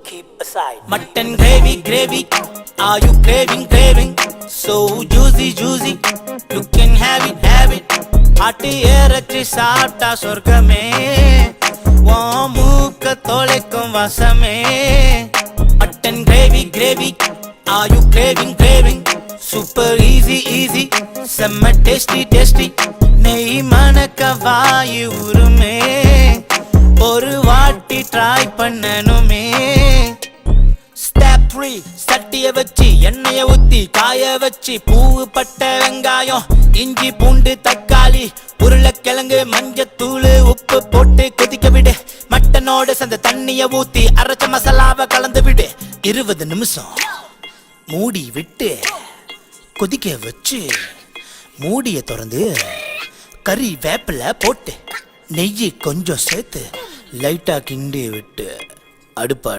keep aside. Mutton gravy, are you craving? So juicy, you can have it. ஆட்டு இறைச்சி சாப்பிட்டா சொர்க்கமே, உன் மூக்க தொலைக்கும் வசமே. Mutton gravy, are you craving? Super easy, செம்ம tasty. நெய் மணக்க வாயு உருமே, ஒரு வாட்டி ட்ரை பண்ணனுமே. Step 3 சட்டிய வச்சு எண்ணெய ஊத்தி காய வச்சு பூவு பட்ட வெங்காயம் இஞ்சி பூண்டு தக்காளி உருளைக்கிழங்கு மஞ்சத்தூள் உப்பு போட்டு கொதிக்க விடு. மட்டனோட சேர்ந்த தண்ணிய ஊத்தி அரைச்ச மசாலாவை கலந்து விடு. 20 நிமிஷம் மூடி விட்டு கொதிக்க வச்சு மூடிய திறந்து கறி வேப்பில போட்டு நெய்யி கொஞ்சம் சேர்த்து லைட்டா கிண்டி விட்டு அடுப்ப